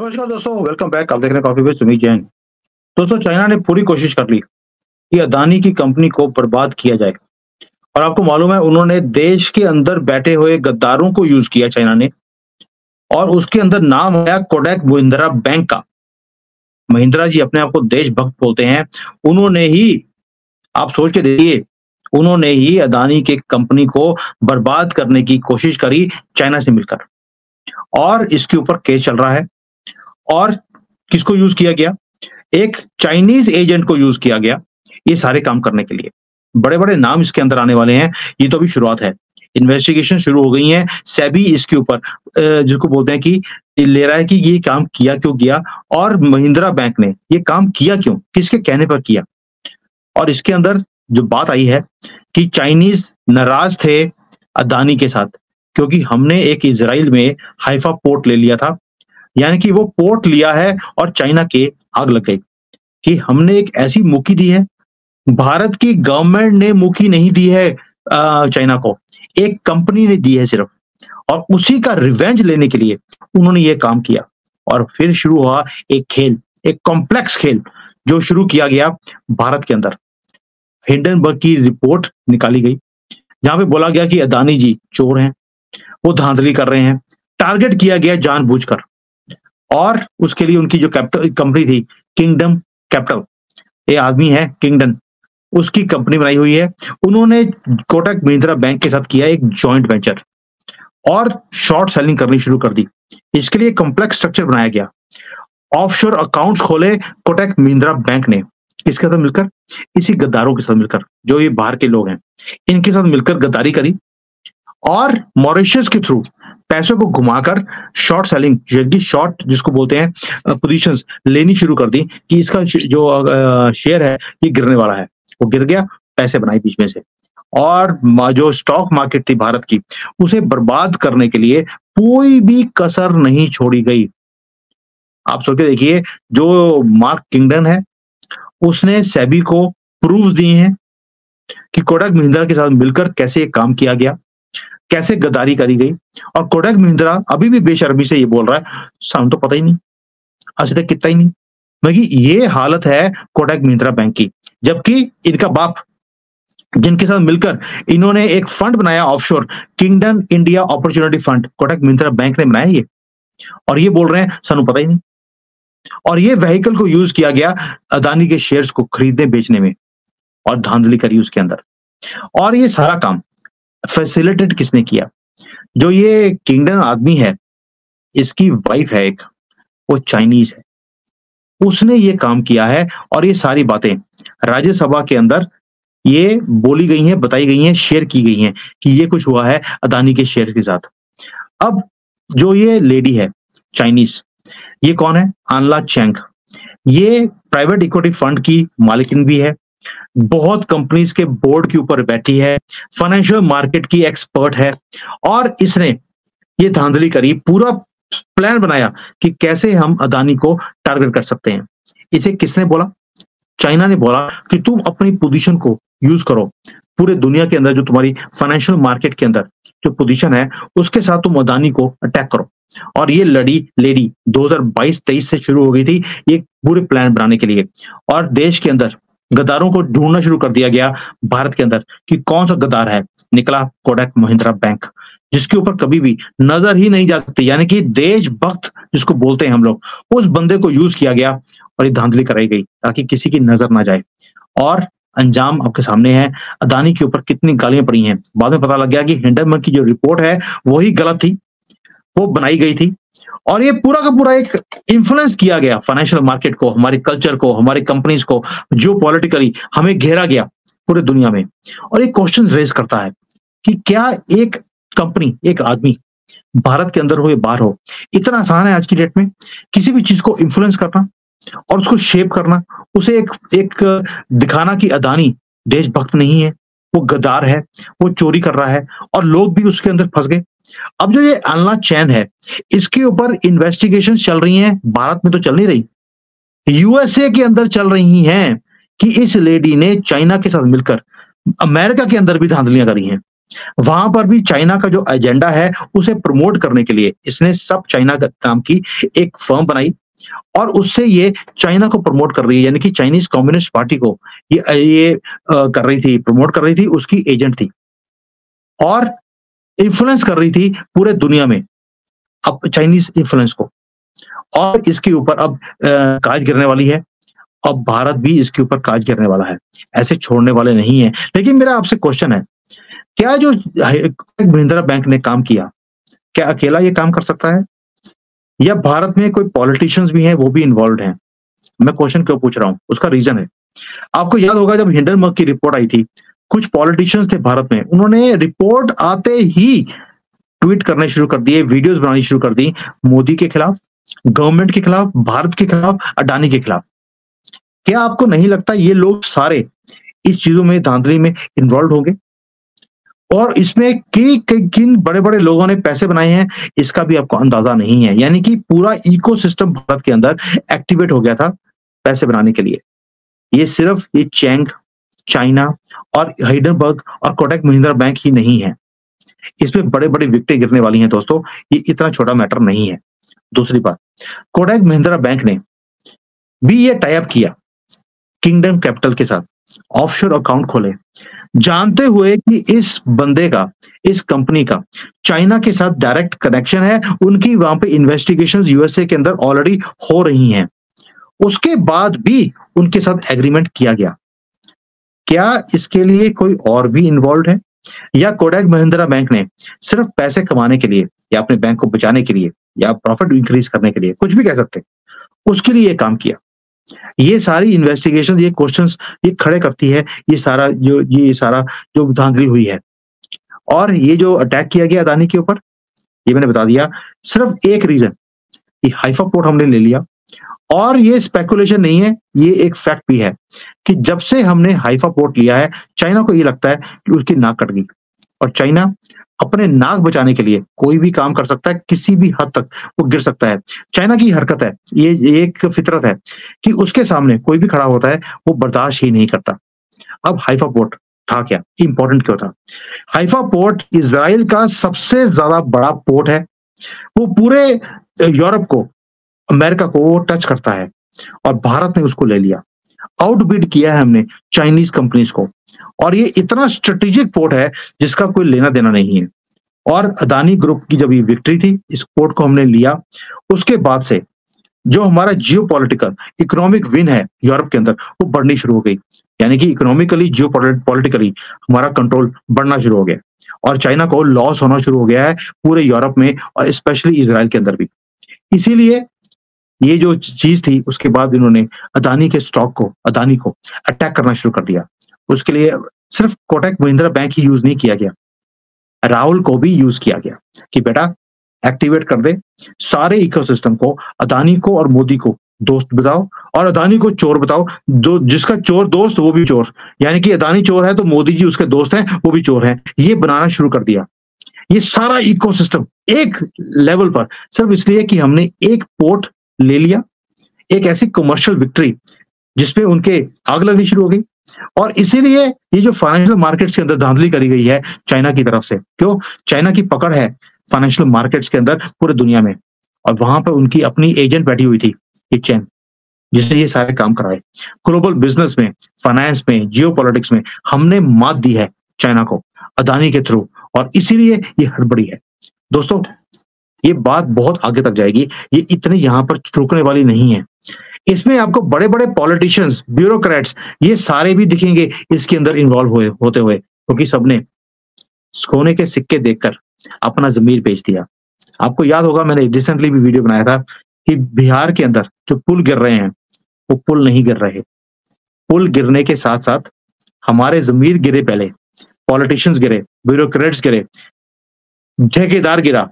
नमस्कार दोस्तों, welcome back. आप देख रहे हैं कॉफी विद सुमित जैन। दोस्तों, चाइना ने पूरी कोशिश कर ली कि अदानी की कंपनी को बर्बाद किया जाए। और आपको मालूम है, उन्होंने देश के अंदर बैठे हुए गद्दारों को यूज किया चाइना ने। और उसके अंदर नाम आया कोटक महिंद्रा बैंक का। महिंद्रा जी अपने आप को देशभक्त बोलते हैं। उन्होंने ही, आप सोच के देखिए, उन्होंने ही अदानी के कंपनी को बर्बाद करने की कोशिश करी चाइना से मिलकर। और इसके ऊपर केस चल रहा है। और किसको यूज किया गया? एक चाइनीज एजेंट को यूज किया गया ये सारे काम करने के लिए। बड़े-बड़े नाम इसके अंदर आने वाले हैं। ये तो अभी शुरुआत है। इन्वेस्टिगेशन शुरू हो गई है। सेबी इसके ऊपर जिसको बोलते हैं कि ले रहा है कि ये काम किया क्यों किया और महिंद्रा बैंक ने ये काम किया क्यों? किसके कहने पर किया? और इसके अंदर जो बात आई है कि चाइनीज नाराज थे अदानी के साथ, क्योंकि हमने एक इज़राइल में हाइफा पोर्ट ले लिया था। यानी कि वो पोर्ट लिया है और चाइना के आग लग गई कि हमने एक ऐसी मुक्की दी है। भारत की गवर्नमेंट ने मुक्की नहीं दी है चाइना को, एक कंपनी ने दी है सिर्फ। और उसी का रिवेंज लेने के लिए उन्होंने ये काम किया। और फिर शुरू हुआ एक खेल, एक कॉम्प्लेक्स खेल जो शुरू किया गया भारत के अंदर। हिंडनबर्ग की रिपोर्ट निकाली गई जहां पे बोला गया कि अदानी जी चोर हैं, वो धांधली कर रहे हैं, टारगेट किया गया जानबूझकर। और उसके लिए उनकी जो कैपिटल कंपनी थी, किंगडम कैपिटल, ये आदमी है किंगडम, उसकी कंपनी बनाई हुई है। उन्होंने कोटक महिंद्रा बैंक के साथ किया एक जॉइंट वेंचर और शॉर्ट सेलिंग करनी शुरू कर दी। इसके लिए कॉम्प्लेक्स स्ट्रक्चर बनाया गया। ऑफशोर अकाउंट्स खोले कोटक महिंद्रा बैंक ने, किसके साथ मिलकर? इसी गद्दारों के साथ मिलकर, जो ये बाहर के लोग हैं, इनके साथ मिलकर गद्दारी करी। और मॉरिशस के थ्रू पैसों को घुमाकर शॉर्ट सेलिंग, जल्दी शॉर्ट जिसको बोलते हैं पोजीशंस लेनी शुरू कर दी कि इसका जो शेयर है ये गिरने वाला है। वो गिर गया, पैसे बनाए बीच में से। और जो स्टॉक मार्केट थी भारत की, उसे बर्बाद करने के लिए कोई भी कसर नहीं छोड़ी गई। आप सोच के देखिए, जो मार्क किंगडन है उसने सेबी को प्रूफ दिए हैं कि कोटक महिंद्रा के साथ मिलकर कैसे ये काम किया गया, कैसे गद्दारी करी गई। और कोटक महिंद्रा अभी भी बेशर्मी से ये बोल रहा है, सामने तो पता ही नहीं, आज तक कितना ही नहीं। मतलब ये हालत है कोटक महिंद्रा बैंक की। जबकि इनका बाप, जिनके साथ मिलकर इन्होंने एक फंड बनाया offshore, kingdom India opportunity fund, Kotak Mahindra bank ने बनाया ये। और ये बोल रहे हैं सानू पता ही नहीं। और ये व्हीकल को यूज किया गया अदानी के शेयर्स को खरीदने बेचने में, और धांधली करी उसके अंदर। और ये सारा काम फैसिलिटेट किसने किया? जो ये किंगडम आदमी है, इसकी वाइफ है एक, वो चाइनीज है, उसने ये काम किया है। और ये सारी बातें राज्यसभा के अंदर ये बोली गई हैं, बताई गई हैं, शेयर की गई हैं कि ये कुछ हुआ है अदानी के शेयर के साथ। अब जो ये लेडी है चाइनीज, ये कौन है? आनला चैंग। ये प्राइवेट इक्विटी फंड की मालिकिन भी है, बहुत कंपनीज के बोर्ड के ऊपर बैठी है, फाइनेंशियल मार्केट की एक्सपर्ट है। और इसने ये धांधली करी, पूरा प्लान बनाया कि कैसे हम अदानी को टारगेट कर सकते हैं। इसे किसने बोला? चाइना ने बोला कि तुम अपनी पोजीशन को यूज करो, पूरे दुनिया के अंदर जो तुम्हारी फाइनेंशियल मार्केट के अंदर जो पोजीशन है उसके साथ तुम अदानी को अटैक करो। और ये लेडी 2022-23 से शुरू हो गई थी ये पूरे प्लान बनाने के लिए। और देश के अंदर गद्दारों को ढूंढना शुरू कर दिया गया भारत के अंदर कि कौन सा गद्दार है। निकला कोटक महिंद्रा बैंक, जिसके ऊपर कभी भी नजर ही नहीं जा सकती। यानी कि देशभक्त जिसको बोलते हैं हम लोग, उस बंदे को यूज किया गया और ये धांधली कराई गई ताकि किसी की नजर ना जाए। और अंजाम आपके सामने है। अदानी के ऊपर कितनी गालियां पड़ी हैं। बाद में पता लग गया कि हिंडनबर्ग की जो रिपोर्ट है वही गलत थी, वो बनाई गई थी। और ये पूरा का पूरा एक इन्फ्लुएंस किया गया फाइनेंशियल मार्केट को, हमारे कल्चर को, हमारी कंपनीज को, जो पॉलिटिकली हमें घेरा गया पूरे दुनिया में। और ये क्वेश्चन रेज करता है कि क्या एक कंपनी, एक आदमी भारत के अंदर हो या बाहर हो, इतना आसान है आज की डेट में किसी भी चीज को इन्फ्लुएंस करना और उसको शेप करना, उसे एक दिखाना कि अदानी देशभक्त नहीं है, वो गद्दार है, वो चोरी कर रहा है। और लोग भी उसके अंदर फंस गए। अब जो ये आनला चैन है, इसके ऊपर इन्वेस्टिगेशन चल रही हैं। भारत में तो चल नहीं रही, यूएसए के अंदर चल रही हैं कि इस लेडी ने चाइना के साथ मिलकर अमेरिका के अंदर भी धांधलियां करी हैं। वहां पर भी चाइना का जो एजेंडा है उसे प्रमोट करने के लिए इसने सब चाइना का नाम की एक फर्म बनाई और उससे ये चाइना को प्रमोट कर रही है, यानी कि चाइनीज कम्युनिस्ट पार्टी को कर रही थी, प्रमोट कर रही थी, उसकी एजेंट थी और इन्फ्लुएंस कर रही थी पूरे दुनिया में अब चाइनीज इन्फ्लुएंस को। और इसके ऊपर अब काज गिरने वाली है। अब भारत भी इसके ऊपर काज गिरने वाला है, ऐसे छोड़ने वाले नहीं है। लेकिन मेरा आपसे क्वेश्चन है, क्या जो महिंद्रा बैंक ने काम किया, क्या अकेला ये काम कर सकता है या भारत में कोई पॉलिटिशियंस भी हैं, वो भी इन्वॉल्व हैं? मैं क्वेश्चन क्यों पूछ रहा हूं, उसका रीजन है, आपको याद होगा जब हिंडनबर्ग की रिपोर्ट आई थी, कुछ पॉलिटिशियंस थे भारत में, उन्होंने रिपोर्ट आते ही ट्वीट करने शुरू कर दिए, वीडियोस बनानी शुरू कर दी मोदी के खिलाफ, गवर्नमेंट के खिलाफ, भारत के खिलाफ, अडानी के खिलाफ। क्या आपको नहीं लगता ये लोग सारे इस चीजों में, धांधली में इन्वॉल्व होंगे? और इसमें किन बड़े-बड़े लोगों ने पैसे बनाए हैं, इसका भी आपको अंदाजा नहीं है। यानी कि पूरा इकोसिस्टम भारत के अंदर एक्टिवेट हो गया था पैसे बनाने के लिए। ये सिर्फ ये चैंग, चाइना और हिंडनबर्ग और कोटक महिंद्रा बैंक ही नहीं है। इसमें बड़े-बड़े विकेटें गिरने वाली हैं दोस्तों, ये इतना छोटा मैटर नहीं है। दूसरी बात, कोटक महिंद्रा बैंक ने भी ये टाई अप किया किंगडम कैपिटल के साथ, ऑफशोर अकाउंट खोले, जानते हुए कि इस बंदे का, इस कंपनी का चाइना के साथ डायरेक्ट कनेक्शन है, उनकी वहां पे इन्वेस्टिगेशंस यूएसए के अंदर ऑलरेडी हो रही हैं। उसके बाद भी उनके साथ एग्रीमेंट किया गया। क्या इसके लिए कोई और भी इन्वॉल्व है या कोटक महिंद्रा बैंक ने सिर्फ पैसे कमाने के लिए या अपने बैंक को बचाने के लिए या प्रॉफिट इंक्रीज करने के लिए, कुछ भी कह सकते, उसके लिए काम किया? ये सारी इन्वेस्टिगेशन, ये क्वेश्चंस ये खड़े करती है, ये सारा जो धांधली हुई है। और ये जो अटैक किया गया अदानी के ऊपर, ये मैंने बता दिया, सिर्फ एक रीजन कि हाइफा पोर्ट हमने ले लिया। और ये स्पेकुलेशन नहीं है, ये एक फैक्ट भी है कि जब से हमने हाइफा पोर्ट लिया है, चाइना को ये लगता है कि उसकी नाक कट गई और चाइना अपने नाक बचाने के लिए कोई भी काम कर सकता है, किसी भी हद तक वो गिर सकता है। चाइना की हरकत है, ये एक फितरत है कि उसके सामने कोई भी खड़ा होता है, वो बर्दाश्त ही नहीं करता। अब हाइफा पोर्ट था क्या, इंपॉर्टेंट क्यों था? हाइफा पोर्ट इजराइल का सबसे ज्यादा बड़ा पोर्ट है, वो पूरे यूरोप को, अमेरिका को वो टच करता है और भारत ने उसको ले लिया। आउटबिड किया है हमने चाइनीज कंपनीज को और ये इतना स्ट्रेटेजिक पोर्ट है जिसका कोई लेना देना नहीं है। और अदानी ग्रुप की जब ये विक्ट्री थी, इस पोर्ट को हमने लिया, उसके बाद से जो हमारा जियोपॉलिटिकल इकोनॉमिक विन है यूरोप के अंदर, वो बढ़नी शुरू हो गई। यानी कि इकोनॉमिकली, जियोपॉलिटिकली हमारा कंट्रोल बढ़ना शुरू हो गया और चाइना को लॉस होना शुरू हो गया है पूरे यूरोप में और स्पेशली इजराइल के अंदर भी। इसीलिए ये जो चीज थी, उसके बाद इन्होंने अदानी के स्टॉक को, अदानी को अटैक करना शुरू कर दिया। उसके लिए सिर्फ कोटक महिंद्रा बैंक ही यूज नहीं किया गया, राहुल को भी यूज किया गया कि बेटा एक्टिवेट कर दे सारे इकोसिस्टम को, अदानी को और मोदी को दोस्त बताओ और अदानी को चोर बताओ। जो जिसका चोर दोस्त वो भी चोर, यानी कि अदानी चोर है तो मोदी जी उसके दोस्त हैं, वो भी चोर हैं। ये बनाना शुरू कर दिया ये सारा इकोसिस्टम एक लेवल पर, सिर्फ इसलिए कि हमने एक पोर्ट ले लिया, एक ऐसी कमर्शियल विक्ट्री जिसपे उनके आग लगनी शुरू हो गई। और इसीलिए ये जो फाइनेंशियल मार्केट्स के अंदर धांधली करी गई है चाइना की तरफ से, क्यों? चाइना की पकड़ है फाइनेंशियल मार्केट्स के अंदर पूरे दुनिया में और वहां पर उनकी अपनी एजेंट बैठी हुई थी, एक चैन, जिसने ये सारे काम कराए। ग्लोबल बिजनेस में, फाइनेंस में, जियोपॉलिटिक्स में हमने मात दी है चाइना को अदानी के थ्रू और इसीलिए ये हड़बड़ी है। दोस्तों, ये बात बहुत आगे तक जाएगी, ये इतने यहां पर रुकने वाली नहीं है। इसमें आपको बड़े-बड़े पॉलिटिशियंस, ब्यूरोक्रेट्स, ये सारे भी दिखेंगे इसके अंदर इन्वॉल्व होते हुए, क्योंकि सबने सोने के सिक्के देखकर अपना ज़मीर बेच दिया। आपको याद होगा मैंने रिसेंटली भी वीडियो बनाया था कि बिहार के अंदर जो पुल गिर रहे हैं, वो पुल नहीं गिर रहे। पुल गिरने के साथ-साथ हमारे ज़मीर गिरे पहले, पॉलिटिशियंस गिरे, ब्यूरोक्रेट्स गिरे, ठेकेदार गिरा,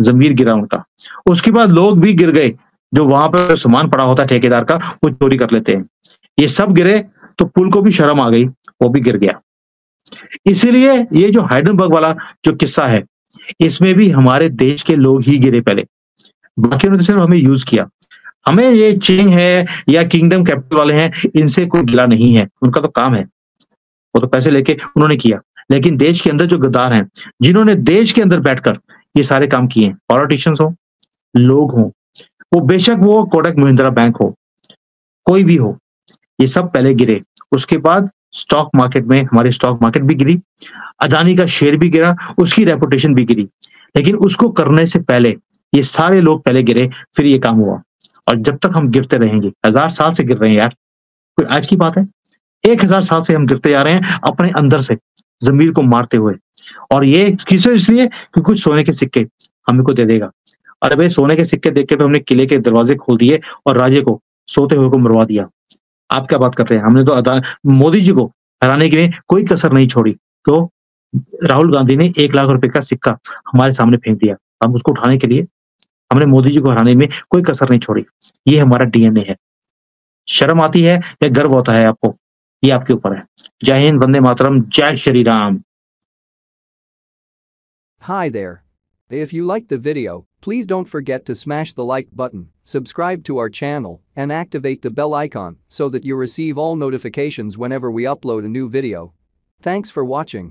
ज़मीर गिरा उनका। उसके बाद लोग भी गिर गए, जो वहां पर सामान पड़ा होता है ठेकेदार का, वो चोरी कर लेते हैं। ये सब गिरे तो पुल को भी शर्म आ गई, वो भी गिर गया। इसीलिए ये जो हाइडेनबर्ग वाला जो किस्सा है, इसमें भी हमारे देश के लोग ही गिरे पहले, बाकियों ने तो सिर्फ हमें यूज किया। हमें ये चेंग है या किंगडम कैपिटल वाले हैं, इनसे कोई गिला नहीं है, उनका तो काम है, वो तो पैसे लेके उन्होंने किया। लेकिन देश के अंदर जो गद्दार हैं, जिन्होंने देश के अंदर बैठकर ये सारे काम किए हैं, पॉलिटिशियंस हों, लोग हों, वो बेशक वो कोटक महिंद्रा बैंक हो, कोई भी हो, ये सब पहले गिरे। उसके बाद स्टॉक मार्केट में हमारी स्टॉक मार्केट भी गिरी, अदानी का शेयर भी गिरा, उसकी रेपुटेशन भी गिरी। लेकिन उसको करने से पहले ये सारे लोग पहले गिरे, फिर ये काम हुआ। और जब तक हम गिरते रहेंगे, 1000 साल से गिर रहे हैं यार, कोई आज की बात है? 1000 साल से हम गिरते जा रहे हैं अपने अंदर से, ज़मीर को मारते हुए। और ये किससे इसलिए कि कुछ सोने के सिक्के हमको दे देगा। अरे भई सोने के सिक्के देख के तो हमने किले के दरवाजे खोल दिए और राजे को, सोते हुए को मरवा दिया। आप क्या बात कर रहे हैं? हमने तो मोदी जी को हराने के लिए कोई कसर नहीं छोड़ी। तो राहुल गांधी ने 1 लाख रुपए का सिक्का हमारे सामने फेंक दिया। हम उसको उठाने के लिए हमने मोदी जी को हराने में कोई कसर नहीं छोड़ी। ये हमारा डीएनए है। शर्म आती है या गर्व होता है आपको? ये आपके ऊपर है। जय हिंद, वंदे मातरम, जय Shri Ram. Hi there. If you liked the video, please don't forget to smash the like button, subscribe to our channel, and activate the bell icon so that you receive all notifications whenever we upload a new video. Thanks for watching.